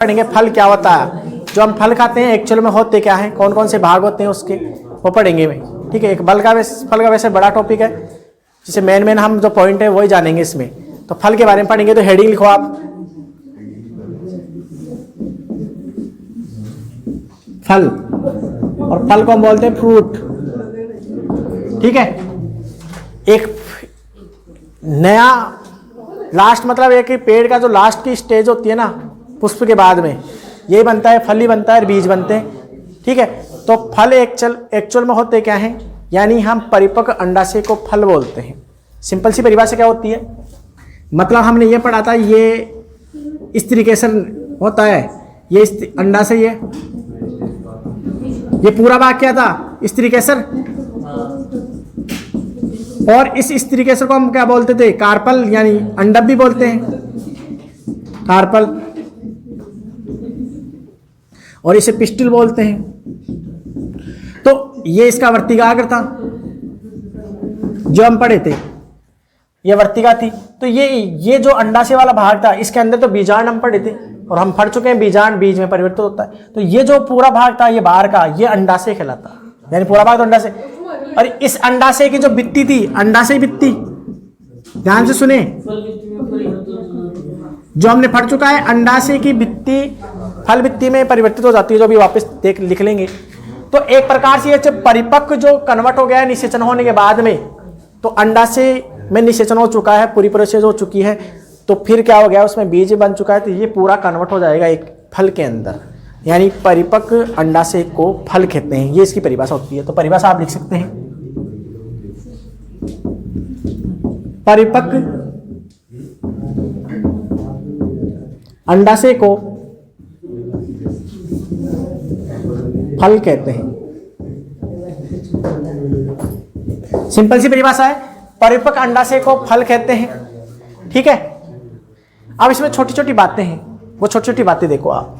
पढ़ेंगे फल क्या होता है, जो हम फल खाते हैं एक्चुअल में होते क्या हैं, कौन कौन से भाग होते हैं उसके, वो पढ़ेंगे में। ठीक है, एक फल का वैसे बड़ा टॉपिक है, जिसे मेन हम जो पॉइंट है वही जानेंगे इसमें। तो फल के बारे में पढ़ेंगे, तो हेडिंग लिखो आप, फल, और फल को हम बोलते हैं फ्रूट। ठीक है, एक नया लास्ट मतलब एक पेड़ का जो लास्ट की स्टेज होती है ना पुष्प के बाद में, यही बनता है, फल ही बनता है, बीज बनते हैं। ठीक है, तो फल एक्चुअल में होते क्या हैं, यानी हम परिपक्व अंडाशय को फल बोलते हैं। सिंपल सी परिभाषा क्या होती है, मतलब हमने ये पढ़ा था, ये इस तरीके से होता है, ये अंडाशय, ये पूरा भाग क्या था, इस तरीके से, और इस तरीके से को हम क्या बोलते थे, कार्पल, यानी अंडक भी बोलते हैं, कार्पल, और इसे पिस्टिल बोलते हैं। तो ये इसका वर्तिकाग्र था जो हम पढ़े थे, ये वर्तिका थी। तो ये जो अंडाशय वाला भाग था, इसके अंदर तो बीजांड हम पढ़े थे, और हम पढ़ चुके हैं बीजांड बीज में परिवर्तित होता है। तो ये जो पूरा भाग था ये बाहर का, ये अंडाशय कहलाता, यानी पूरा भाग तो अंडाशय। और इस अंडाशय की जो भित्ति थी, अंडाशय भित्ति, ध्यान से सुने, जो हमने पढ़ चुका है, अंडाशय की भित्ति फल भित्ति में परिवर्तित हो जाती है, जो भी वापस लिख लेंगे। तो एक प्रकार से ये परिपक्व जो कन्वर्ट हो गया है निषेचन होने के बाद में, तो अंडाशय में निषेचन हो चुका है, पूरी प्रोसेस हो चुकी है, तो फिर क्या हो गया, उसमें बीज बन चुका है, तो ये पूरा कन्वर्ट हो जाएगा एक फल के अंदर, यानी परिपक्व अंडाशय को फल कहते हैं। ये इसकी परिभाषा होती है। तो परिभाषा आप लिख सकते हैं, परिपक्व अंडाशय को फल कहते हैं। सिंपल सी परिभाषा है, परिपक्व अंडाशय को फल कहते हैं। ठीक है, अब इसमें छोटी छोटी बातें हैं, वो छोटी छोटी बातें देखो आप।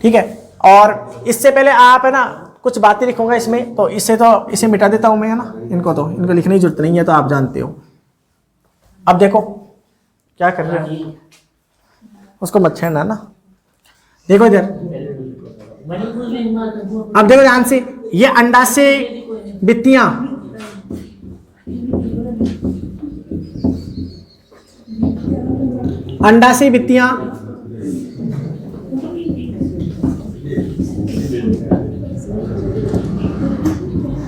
ठीक है, और इससे पहले आप है ना कुछ बातें लिखूंगा इसमें, तो इसे मिटा देता हूं मैं, है ना, इनको लिखने की जरूरत नहीं है, तो आप जानते हो। अब देखो क्या कर रहे हो, उसको मत छेड़ना ना, देखो इधर, अब देखो ध्यान से, ये अंडाशय भित्तियां, अंडाशय भित्तियां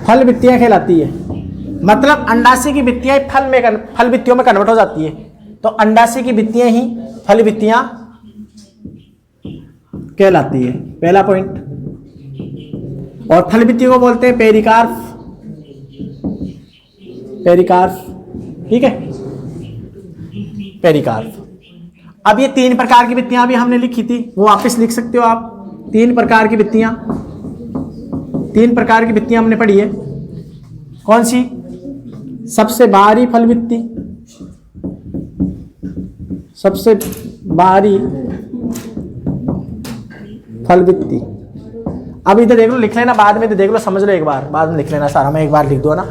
फल भित्तियां कहलाती है। मतलब अंडाशय की भित्तियां फल भित्तियों में कन्वर्ट हो जाती है, तो अंडाशय की भित्तियां ही फल भित्तियां कहलाती है, पहला पॉइंट। और फल भित्तियों को बोलते हैं पेरिकार्प, पेरिकार्प। ठीक है, पेरिकार्प। अब ये 3 प्रकार की भित्तियां भी हमने लिखी थी, वो वापस लिख सकते हो आप। 3 प्रकार की भित्तियां, 3 प्रकार की भित्तियां हमने पढ़ी है। कौन सी, सबसे बाहरी फल भित्ति, सबसे बाहरी फल भित्ति। अब इधर देख लो, लिख लेना बाद में, तो देख लो, समझ लो एक बार, बाद में लिख लेना सारा, मैं एक बार लिख दो ना।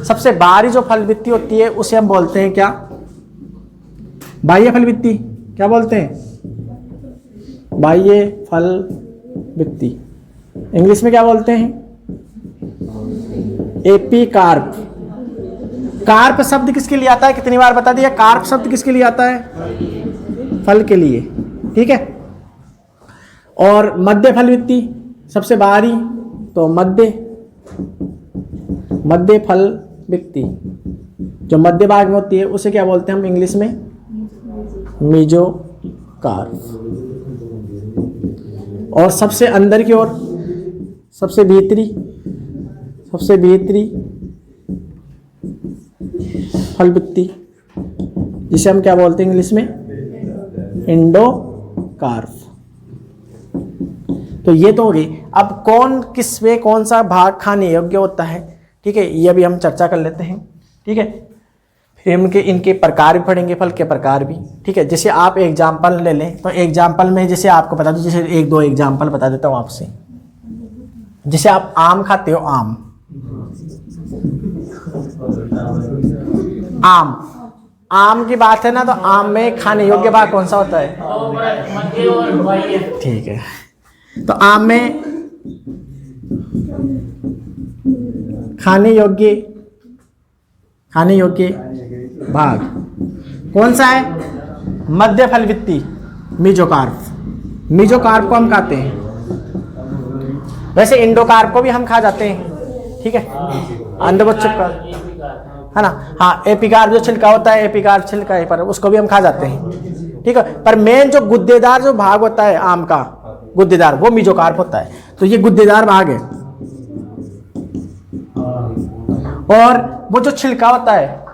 सबसे बाहरी जो फल भित्ति होती है उसे हम बोलते हैं क्या, बाह्य फल भित्ति। क्या बोलते हैं, बाह्य फल भित्ति। इंग्लिश में क्या बोलते हैं, एपिकार्प। कार्प शब्द किसके लिए आता है, कितनी बार बता दिया, कार्प शब्द किसके लिए आता है, फल के लिए। ठीक है, और मध्य फल भित्ति, सबसे बाहरी, तो मध्य फल भित्ति जो मध्य भाग में होती है, उसे क्या बोलते हैं हम इंग्लिश में, मेसोकार्प। और सबसे अंदर की ओर, सबसे भीतरी फल भित्ति, जिसे हम क्या बोलते हैं इंग्लिश में, एंडोकार्प। तो ये तो हो गई। अब किसमें कौन सा भाग खाने योग्य होता है, ठीक है, ये अभी हम चर्चा कर लेते हैं। ठीक है, फिर इनके प्रकार भी पढ़ेंगे, फल के प्रकार भी। ठीक है, जैसे आप एग्जाम्पल ले लें, तो एग्जाम्पल में जैसे आपको बता दूं, जैसे 1-2 एग्जाम्पल बता देता हूँ आपसे। जैसे आप आम खाते हो, आम, आम की बात है ना, तो आम में खाने योग्य भाग कौन सा होता है? मध्य और बाह्य। ठीक है, तो आम में खाने योग्य भाग कौन सा है? मध्य फलवित्ती, मीजोकार्प। मीजोकार्प को हम खाते हैं। वैसे इंडोकार्प को भी हम खा जाते हैं, ठीक है, अंडरवुड छिलका है ना। हाँ, एपिकार्प जो छिलका होता है, एपिकार्प छिलका है पर उसको भी हम खा जाते हैं, ठीक है। पर मेन जो गुद्देदार जो भाग होता है आम का, गुद्देदार, वो मीजोकार्प होता है। तो ये गुद्देदार भाग है। और वो जो छिलका होता है,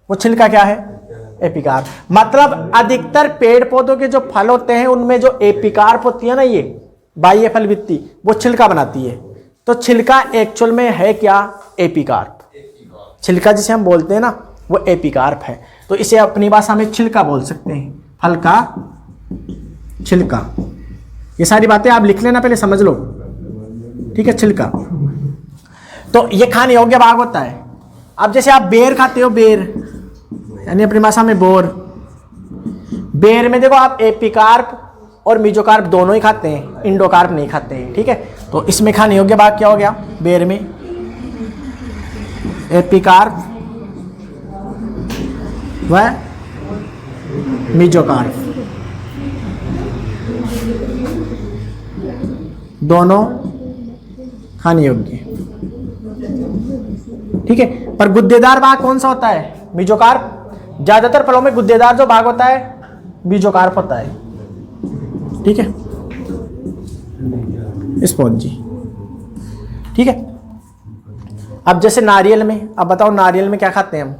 वो छिलका क्या है? एपिकार्प। मतलब अधिकतर पेड़ पौधों के जो फल होते हैं उनमें जो एपिकार्प होती है ना, ये बाह्य फलवित्ती, वो छिलका बनाती है। तो छिलका एक्चुअल में है क्या? एपिकार्प। छिलका जिसे हम बोलते हैं ना, वो एपिकार्प है। तो इसे अपनी भाषा में छिलका बोल सकते हैं, फल का छिलका। ये सारी बातें आप लिख लेना, पहले समझ लो, ठीक है। छिलका तो ये खाने योग्य भाग होता है। अब जैसे आप बेर खाते हो, बेर यानी अपनी भाषा में बोर। बेर में देखो आप एपिकार्प और मीजोकार्प दोनों ही खाते हैं, इंडोकार्प नहीं खाते हैं, ठीक है। तो इसमें खाने योग्य भाग क्या हो गया? बेर में एपिकार्प व मीजोकार्प दोनों खाने योग्य, ठीक है। पर गुद्देदार भाग कौन सा होता है? मीजोकार्प। ज्यादातर फलों में गुद्देदार जो भाग होता है मीजोकार्प होता है, ठीक है, स्पॉन्जी, ठीक है। अब जैसे नारियल में, अब बताओ नारियल में क्या खाते हैं हम?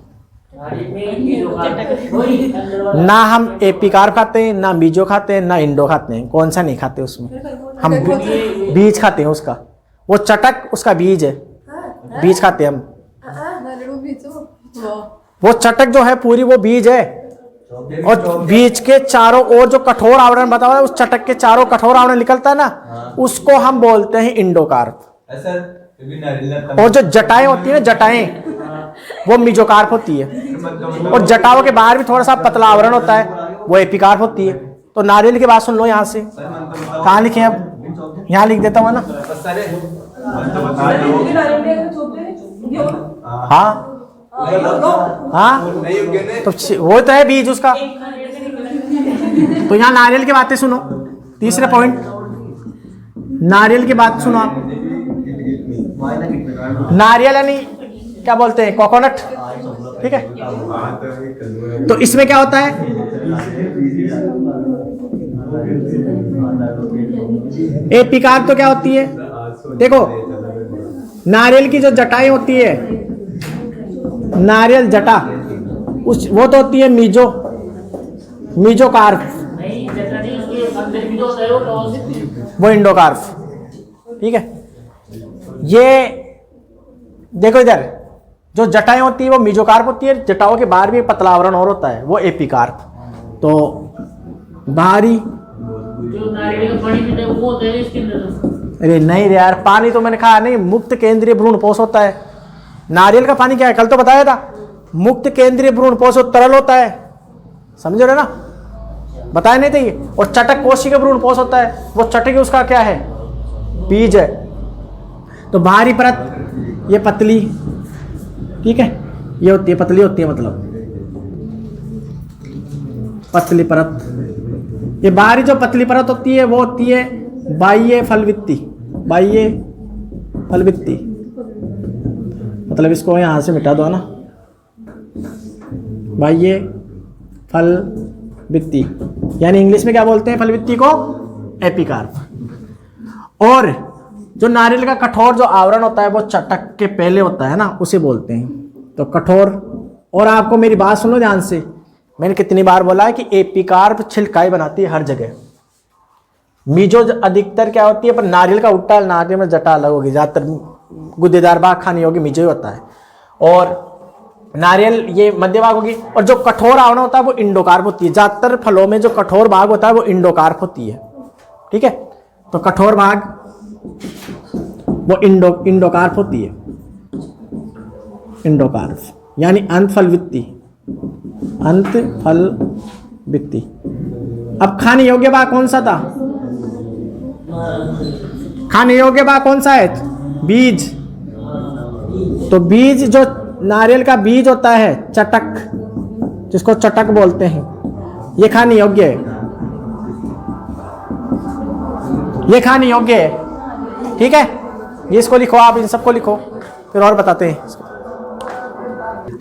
ना हम एपिकार्प खाते हैं, ना मीजो खाते हैं, ना इंडो खाते हैं। कौन सा नहीं खाते उसमें? हम बीज खाते हैं उसका, वो चटक उसका बीज है, बीज खाते हैं हम। वो चटक जो है पूरी वो बीज है, और बीज के चारों ओर जो कठोर आवरण बता हुआ है, उस चटक के चारों कठोर आवरण निकलता है ना, उसको हम बोलते हैं इंडोकार्प। और जो जटाएं होती है ना, जटाएं, वो मीजोकार्प होती है। और जटाओं के बाहर भी थोड़ा सा पतला आवरण होता है, वो एपिकार्प होती है। तो नारियल की बात सुन लो यहाँ से, कहाँ लिखे? अब यहाँ लिख देता हूँ ना। हाँ हाँ, तो वो तो है बीज उसका। तो यहाँ नारियल की बातें सुनो, तीसरे पॉइंट, नारियल की बात सुनो आप। नारियल यानी क्या बोलते हैं? कोकोनट, ठीक है। तो इसमें क्या होता है? एपिकार्प तो क्या होती है? देखो, नारियल की जो जटाएं होती है, नारियल जटा, उस वो तो होती है मीजोकार्प, वो इंडोकार्प, ठीक है। ये देखो इधर, जो जटाएं होती है वो मीजोकार्प होती है, जटाओं के बाहर भी पतला आवरण और होता है, वो एपिकार्प। तो बाहरी, जो नारियल का पानी पीते हैं वो होता है इसके अंदर। अरे नहीं रे यार, पानी तो मैंने कहा नहीं, मुक्त केंद्रीय भ्रूणपोष होता है। नारियल का पानी क्या है? कल तो बताया था, मुक्त केंद्रीय भ्रूणपोष तरल होता है, समझ रहे ना, बताया नहीं थे ये। और चटक कोशिका भ्रूणपोष होता है, वो चटक उसका क्या है? बीज है। तो बाहरी परत ये पतली, ठीक है, ये होती है, पतली होती है, मतलब पतली परत। ये बाहरी जो पतली परत होती है वो होती है बाह्य फलवित्ती, बाह्य फलवित्ती, मतलब इसको यहां से मिटा दो ना, बाह्य फलवित्ती, यानी इंग्लिश में क्या बोलते हैं फलवित्ती को? एपिकार्प। और जो नारियल का कठोर जो आवरण होता है वो चटक के पहले होता है ना, उसे बोलते हैं। तो कठोर, और आपको मेरी बात सुनो ध्यान से, मैंने कितनी बार बोला है कि एपिकार्प छिलकाई बनाती है हर जगह। मीजो अधिकतर क्या होती है, पर नारियल का उल्टा, नारियल में जटा अलग होगी, ज्यादातर गुद्देदार भाग खानी होगी, मीजो ही होता है। और नारियल ये मध्य भाग होगी, और जो कठोर आवरण होता है वो इंडोकार्प होती है। ज्यादातर फलों में जो कठोर भाग होता है वो इंडोकार्प होती है, ठीक है। तो कठोर भाग वो इंडोकार्प होती है, इंडोकार्प यानी अंतफलवित्ती, अंत फल वित्ती। अब खाने योग्य भाग कौन सा था? खाने योग्य भाग कौन सा है? बीज। तो बीज जो नारियल का बीज होता है, चटक, जिसको चटक बोलते हैं, ये खाने योग्य है, ये खाने योग्य है। ठीक है, ये इसको लिखो, आप इन सबको लिखो, फिर और बताते हैं।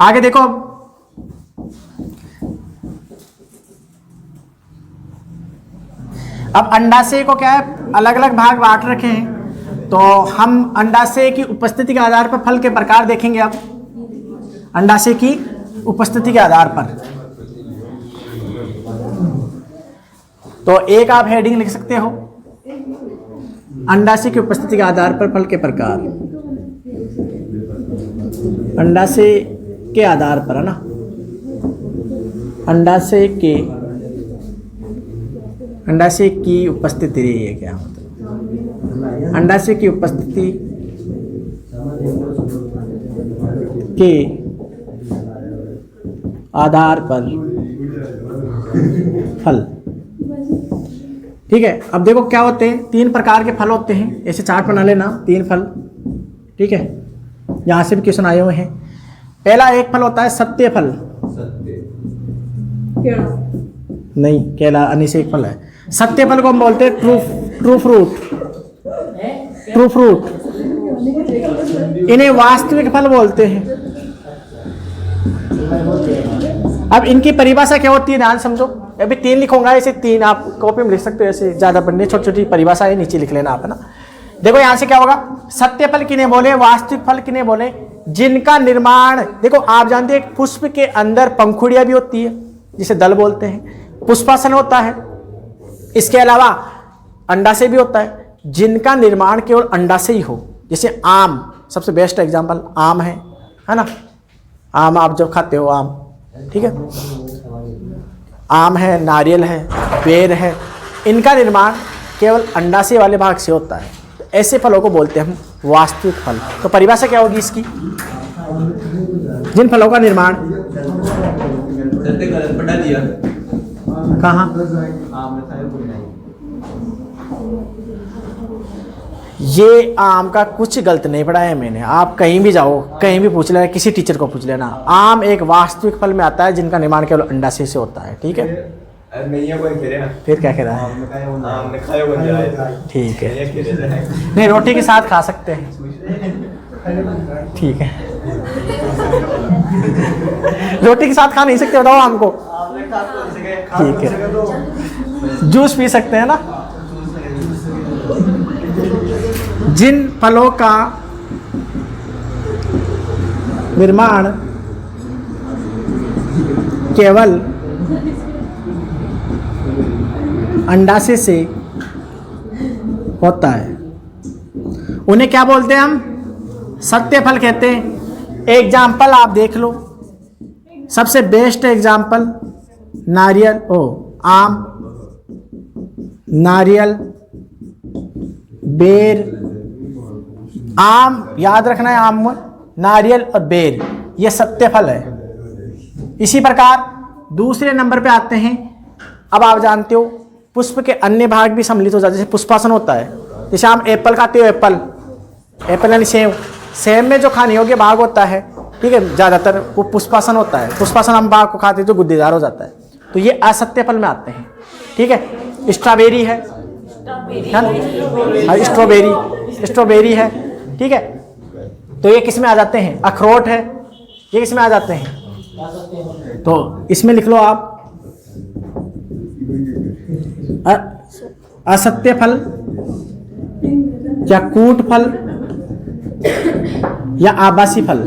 आगे देखो, अब अंडाशय को क्या है, अलग अलग भाग बांट रखे हैं, तो हम अंडाशय की उपस्थिति के आधार पर फल के प्रकार देखेंगे। अब अंडाशय की उपस्थिति के आधार पर तो एक आप हेडिंग लिख सकते हो, अंडाशय की उपस्थिति के आधार पर फल के प्रकार। अंडाशय के आधार पर, है ना, अंडाशय की उपस्थिति रही है, क्या मतलब अंडाशय की उपस्थिति के आधार पर फल। ठीक है, अब देखो क्या होते हैं, 3 प्रकार के फल होते हैं, ऐसे चार्ट बना लेना, 3 फल। ठीक है, यहाँ से भी क्वेश्चन आए हुए हैं। पहला एक फल होता है सत्य फल। नहीं, केला अनिषेक फल है। सत्य फल को हम बोलते हैं ट्रू फ्रूट। इन्हें वास्तविक फल बोलते हैं। अब इनकी परिभाषा क्या होती है, ध्यान समझो। अभी 3 लिखूंगा, ऐसे 3 आप कॉपी में लिख सकते हो, ऐसे ज्यादा पढ़ने, छोटी छोटी परिभाषा है, नीचे लिख लेना आप, है ना। देखो यहां से क्या होगा, सत्य फल किन्हें बोले, वास्तविक फल किन्हें बोले, जिनका निर्माण, देखो आप जानते हैं पुष्प के अंदर पंखुड़ियां भी होती है, जिसे दल बोलते हैं, पुष्पासन होता है, इसके अलावा अंडाशय भी होता है, जिनका निर्माण केवल अंडाशय ही हो। जैसे आम, सबसे बेस्ट एग्जांपल आम है ना। आम आप जब खाते हो आम, ठीक है, आम है, नारियल है, बेर है, इनका निर्माण केवल अंडाशय वाले भाग से होता है। तो ऐसे फलों को बोलते हैं हम वास्तविक फल। तो परिभाषा क्या होगी इसकी, जिन फलों का निर्माण कहाँ, ये आम का कुछ गलत नहीं पढ़ा है मैंने, आप कहीं भी जाओ, कहीं भी पूछ लेना, किसी टीचर को पूछ लेना, आम एक वास्तविक फल में आता है जिनका निर्माण केवल अंडाशय से होता है। ठीक है, फिर क्या कह रहा है, ठीक है, नहीं रोटी के साथ खा सकते हैं, ठीक है, रोटी के साथ खा नहीं सकते, बताओ हमको, ठीक है, जूस पी सकते हैं ना। जिन फलों का निर्माण केवल अंडाशय से होता है उन्हें क्या बोलते हैं हम, सत्य फल कहते हैं। एग्जाम्पल आप देख लो, सबसे बेस्ट एग्जाम्पल नारियल, आम, नारियल, बेर, आम याद रखना है, आम, नारियल और बेर, ये सत्य फल है। इसी प्रकार दूसरे नंबर पे आते हैं। अब आप जानते हो पुष्प के अन्य भाग भी सम्मिलित हो जाते हैं, जैसे पुष्पासन होता है। जैसे हम एप्पल खाते हो, एप्पल यानी सेब, सेब में जो खाने योग्य भाग होता है, ठीक है, ज़्यादातर वो पुष्पासन होता है। पुष्पासन हम भाग को खाते हैं जो गुद्देदार हो जाता है, तो ये असत्य फल में आते हैं। ठीक है, स्ट्रॉबेरी है ना, स्ट्रॉबेरी है, ठीक है, तो ये किस में आ जाते हैं, अखरोट है, ये किस में आ जाते हैं, तो इसमें लिख लो आप असत्य फल या कूट फल या आभासी फल।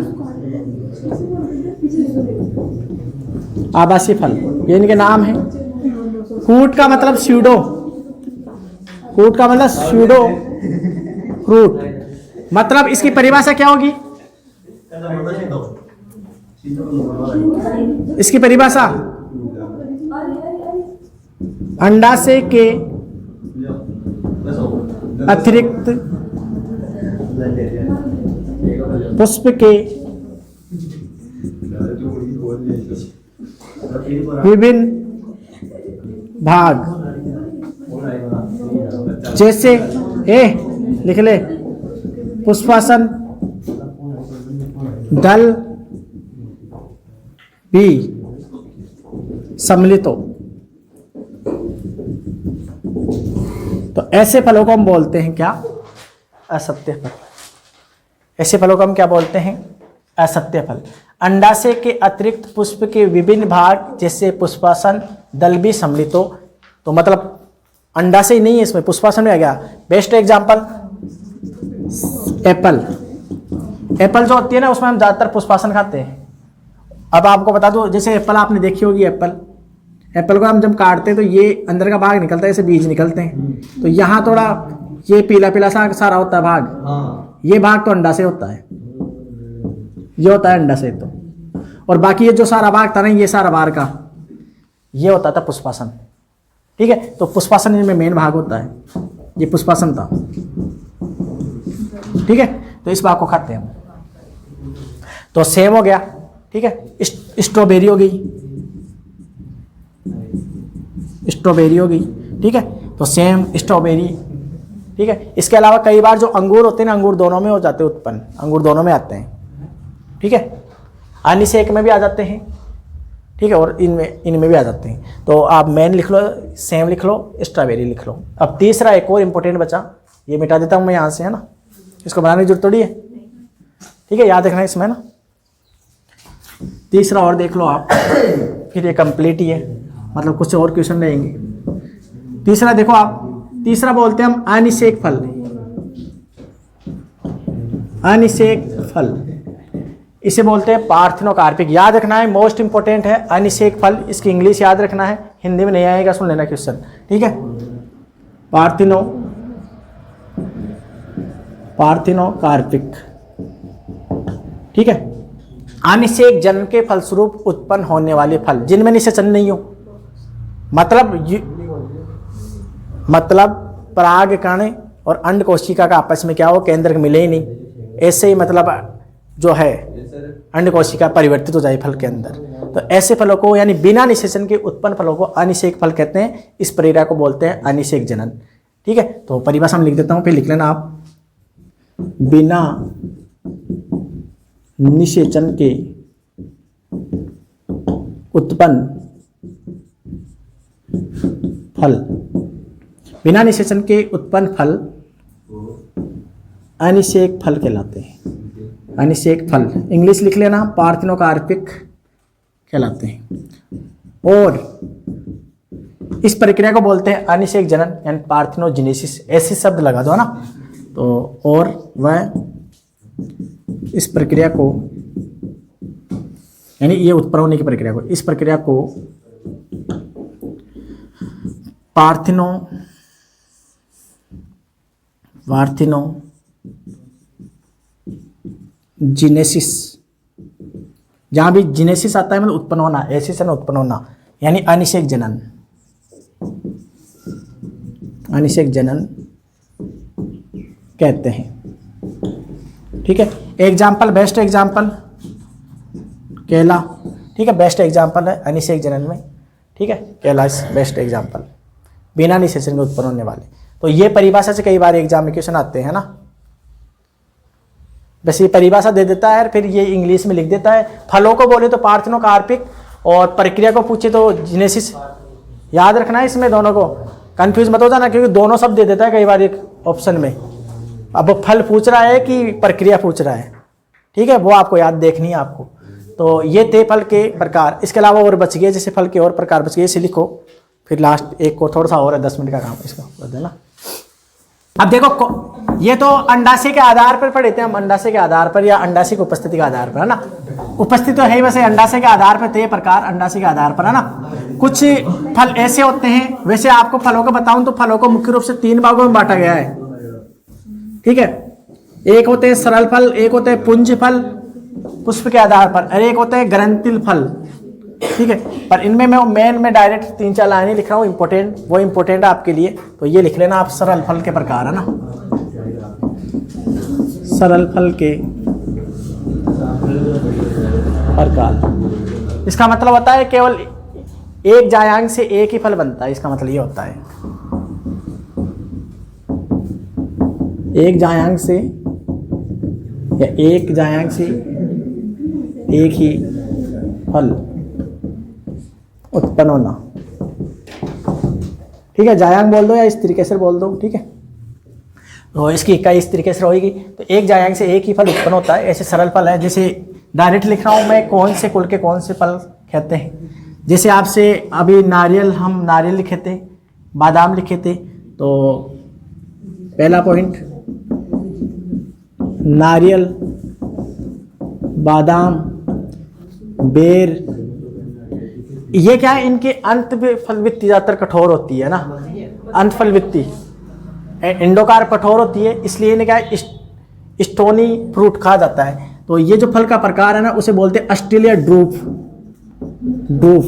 आभासी फल ये इनके नाम है। कूट का मतलब स्यूडो, कूट का मतलब स्यूडो फ्रूट, मतलब इसकी परिभाषा क्या होगी, इसकी परिभाषा अंडाशय के अतिरिक्त पुष्प के विभिन्न भाग, जैसे लिख ले, पुष्पासन, दल भी सम्मिलित हो। तो ऐसे फलों को हम बोलते हैं क्या? असत्य फल। ऐसे फलों को हम क्या बोलते हैं? असत्य फल। अंडाशय के अतिरिक्त पुष्प के विभिन्न भाग जैसे पुष्पासन, दल भी सम्मिलित हो। तो मतलब अंडाशय नहीं है इसमें, पुष्पासन में आ गया। Best example Apple. एप्पल जो होती है ना, उसमें हम ज़्यादातर पुष्पासन खाते हैं। अब आपको बता दो, जैसे एप्पल आपने देखी होगी, एप्पल को हम जब काटते हैं तो ये अंदर का भाग निकलता है, ऐसे बीज निकलते हैं। तो यहाँ थोड़ा ये पीला पीला सा सारा होता है भाग, ये भाग तो अंडा से होता है, ये होता है अंडा से। तो और बाकी ये जो सारा भाग था ना, ये सारा बाहर का, ये होता था पुष्पासन। ठीक है, तो पुष्पासन इनमें मेन भाग होता है, ये पुष्पासन था। ठीक है, तो इस भाग को खाते हैं हम। तो सेब हो गया, ठीक है, स्ट्रॉबेरी हो गई, स्ट्रॉबेरी हो गई। ठीक है, तो सेम, स्ट्रॉबेरी। ठीक है, इसके अलावा कई बार जो अंगूर होते हैं ना, अंगूर दोनों में हो जाते हैं उत्पन्न, अंगूर दोनों में आते हैं। ठीक है, अनिषेक में भी आ जाते हैं। ठीक है, और इनमें भी आ जाते हैं। तो आप मेन लिख लो, सेम लिख लो, स्ट्रॉबेरी लिख लो। अब तीसरा एक और इंपॉर्टेंट बचा, ये मिटा देता हूँ मैं यहाँ से, है ना, इसको बनाने की जरूरत थोड़ी है। ठीक है, याद रखना इसमें ना। तीसरा और देख लो आप, फिर ये कंप्लीट ही है, मतलब कुछ और क्वेश्चन रहेंगे। तीसरा देखो आप, तीसरा बोलते हैं हम अनिषेक फल। अनिषेक फल, इसे बोलते हैं पार्थिनोकार्पिक। याद रखना है, मोस्ट इंपोर्टेंट है अनिषेक फल। इसकी इंग्लिश याद रखना है, हिंदी में नहीं आएगा, सुन लेना क्वेश्चन। ठीक है, पार्थिनोकार्पिक। ठीक है, अनिषेक जनन के फलस्वरूप उत्पन्न होने वाले फल जिनमें निषेचन नहीं हो, मतलब परागकण और अंड कोशिका का आपस में क्या हो, केंद्र मिले ही नहीं। ऐसे ही मतलब जो है अंड कोशिका परिवर्तित हो जाए फल के अंदर। तो ऐसे फलों को, यानी बिना निषेचन के उत्पन्न फलों को अनिषेक फल कहते हैं। इस प्रक्रिया को बोलते हैं अनिषेक जनन। ठीक है, तो परिभाषा में लिख देता हूं, फिर लिख लेना आप। बिना निषेचन के उत्पन्न फल, बिना निषेचन के उत्पन्न फल अनिषेक फल कहलाते हैं। अनिषेक फल इंग्लिश लिख लेना, पार्थिनोकार्पिक कहलाते हैं। और इस प्रक्रिया को बोलते हैं अनिषेक जनन, यानी पार्थिनोजेनेसिस। ऐसे शब्द लगा दो ना। तो और वह इस प्रक्रिया को, यानी ये उत्पन्न होने की प्रक्रिया को, इस प्रक्रिया को पार्थिनोजेनेसिस, जहां भी जेनेसिस आता है मतलब उत्पन्न होना, ऐसे से ना उत्पन्न होना, यानी अनिषेक जनन। अनिषेक जनन कहते हैं। ठीक है, एग्जाम्पल, बेस्ट एग्जाम्पल केला। ठीक है, बेस्ट एग्जाम्पल है अनिषेक जनन में। ठीक है, केला बेस्ट एग्जाम्पल, बिना निषेचन में उत्पन्न होने वाले। तो ये परिभाषा से कई बार एग्जाम में क्वेश्चन आते हैं ना। बस ये परिभाषा दे देता है, फिर ये इंग्लिश में लिख देता है। फलों को बोले तो पार्थिनोकार्पिक, और प्रक्रिया को पूछे तो जेनेसिस। याद रखना है, इसमें दोनों को कंफ्यूज मत हो जाना, क्योंकि दोनों सब दे देता है कई बार एक ऑप्शन में। अब वो फल पूछ रहा है कि प्रक्रिया पूछ रहा है। ठीक है, वो आपको याद देखनी है आपको। तो ये थे फल के प्रकार। इसके अलावा और बच गए, जैसे फल के और प्रकार बच गए, इसे लिखो। फिर लास्ट एक को थोड़ा सा और है, 10 मिनट का काम, इसको कर देना। अब देखो, ये तो अंडाशय के आधार पर पढ़े थे हम, अंडाशय के आधार पर या अंडाशय की उपस्थिति के आधार पर, है ना। उपस्थिति तो है ही, वैसे अंडाशय के आधार पर थे प्रकार, अंडाशय के आधार पर, है ना। कुछ फल ऐसे होते हैं, वैसे आपको फलों को बताऊं तो फलों को मुख्य रूप से 3 भागों में बांटा गया है। ठीक है, एक होते हैं सरल फल, एक होते हैं पुंज फल पुष्प के आधार पर, और एक होते हैं ग्रंथिल फल। ठीक है, पर इनमें मैं मेन में डायरेक्ट 3-4 लाइनें लिख रहा हूँ, इंपॉर्टेंट, वो इंपॉर्टेंट है आपके लिए। तो ये लिख लेना आप, सरल फल के प्रकार, है ना। सरल फल के प्रकार, इसका मतलब होता है केवल एक जायांग से एक ही फल बनता है, इसका मतलब ये होता है एक जायांग से या एक जायांग से एक ही फल उत्पन्न होना। ठीक है, जायांग बोल दो या इस तरीके से बोल दो। ठीक है, तो इसकी इकाई इस तरीके से होगी। तो एक जायांग से एक ही फल उत्पन्न होता है, ऐसे सरल फल है। जैसे डायरेक्ट लिख रहा हूँ मैं, कौन से कुल के कौन से फल कहते हैं। जैसे आपसे अभी नारियल, हम नारियल लिखे थे, बादाम लिखे थे। तो पहला पॉइंट, नारियल, बादाम, बेर, ये क्या है, इनके अंत फल वित्ती ज़्यादातर कठोर होती है ना, अंत फल वित्ती। इंडोकार कठोर होती है, इसलिए इन्हें क्या है, स्टोनी फ्रूट कहा जाता है। तो ये जो फल का प्रकार है ना, उसे बोलते हैं ऑस्ट्रेलिया ड्रूप। ड्रूप,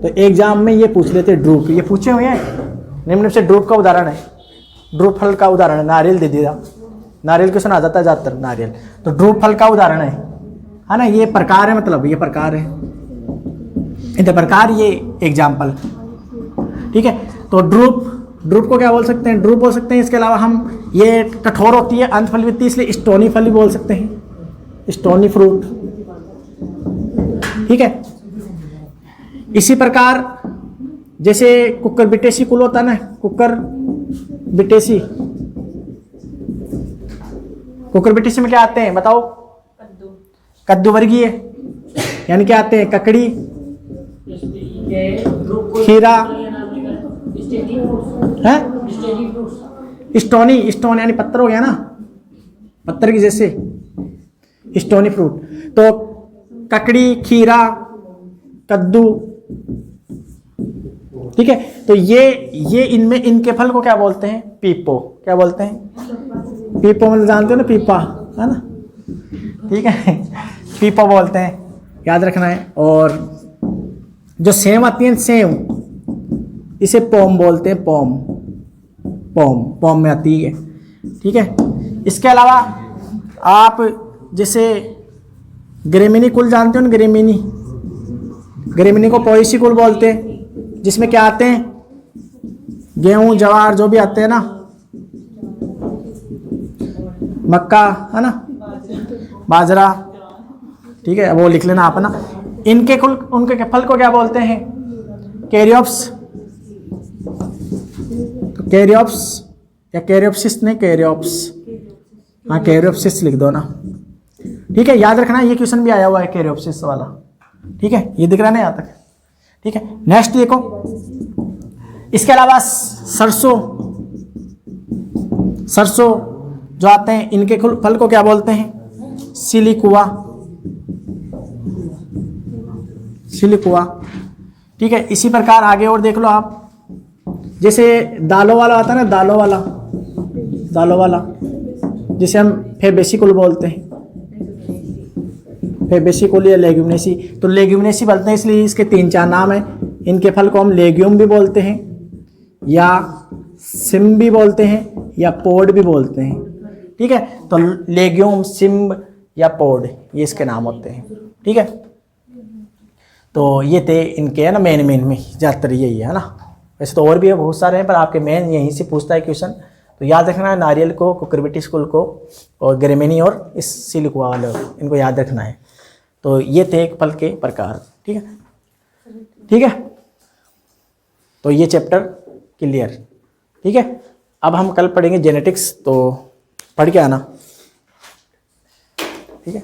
तो एग्जाम में ये पूछ लेते ड्रूप, ये पूछे हुए हैं। निम्न से ड्रूप का उदाहरण है, ड्रूप फल का उदाहरण है, नारियल दे दिया, नारियल क्वेश्चन आ जाता है ज़्यादातर, नारियल। तो ड्रूप फल का उदाहरण है ना, ये प्रकार है, मतलब ये प्रकार है, इधर प्रकार, ये एग्जाम्पल। ठीक है, तो ड्रूप को क्या बोल सकते हैं, ड्रूप बोल सकते हैं। इसके अलावा हम, ये कठोर होती है, अंत फल वित्ती, इसलिए स्टोनी फल भी बोल सकते हैं, स्टोनी फ्रूट। ठीक है, इसी प्रकार जैसे कुकर बिटेसी कुल होता है ना, कुकर बिटेसी, कुकर बिटेसी में क्या आते हैं बताओ, कद्दू वर्गीय, यानी क्या आते हैं, ककड़ी, खीरा है, स्टोनी, स्टोन यानी पत्थर हो गया ना, पत्थर की जैसे स्टोनी फ्रूट। तो ककड़ी, खीरा, कद्दू। ठीक है, तो ये इनमें, इनके फल को क्या बोलते हैं, पीपो। क्या बोलते हैं, पीपो, मतलब जानते हो ना, पीपा है ना। ठीक है, पीपो बोलते हैं, याद रखना है। और जो सेम आती है, सेम, इसे पोम बोलते हैं, पोम, पोम, पोम में आती है। ठीक है, इसके अलावा आप जैसे ग्रेमिनी कुल जानते हो ना, ग्रेमिनी, ग्रेमिनी को पोएसी कुल बोलते हैं, जिसमें क्या आते हैं, गेहूं, ज्वार, जो भी आते हैं ना, मक्का है ना, बाजरा। ठीक है, वो लिख लेना आप ना। इनके कुल, उनके फल को क्या बोलते हैं, कैरियोप्स। तो कैरियोप्स या कैरियोप्सिस नहीं, कैरियोप्स, हाँ कैरियोप्सिस लिख दो ना। ठीक है, याद रखना, ये क्वेश्चन भी आया हुआ है कैरियोप्सिस वाला। ठीक है, ये दिख रहा है यहाँ तक। ठीक है, नेक्स्ट देखो, इसके अलावा सरसों, सरसों जो आते हैं, इनके फल को क्या बोलते हैं, सिलिकुआ, सिलिकुआ। ठीक है, इसी प्रकार आगे और देख लो आप, जैसे दालों वाला आता है ना, दालों वाला, दालों वाला, जिसे हम फेबेसी कुल बोलते हैं, फेबेसी कुल या लेग्यूमिनेसी। तो लेग्यूमिनेसी बोलते हैं, इसलिए इसके 3-4 नाम हैं। इनके फल को हम लेग्यूम भी बोलते हैं, या सिम भी बोलते हैं, या पोड भी बोलते हैं। ठीक है, तो लेग्यूम, सिम या पोड, ये इसके नाम होते हैं। ठीक है, तो ये थे इनके, है ना, मेन में ज़्यादातर यही है ना। वैसे तो और भी है, बहुत सारे हैं, पर आपके मेन यहीं से पूछता है क्वेश्चन। तो याद रखना है, नारियल को, कुकुरबिटेसी कुल को, और ग्रेमिनी और इस सिलिकुआ वाले, इनको याद रखना है। तो ये थे एक फल के प्रकार। ठीक है, ठीक है, तो ये चैप्टर क्लियर। ठीक है, अब हम कल पढ़ेंगे जेनेटिक्स, तो पढ़ के आना। ठीक है।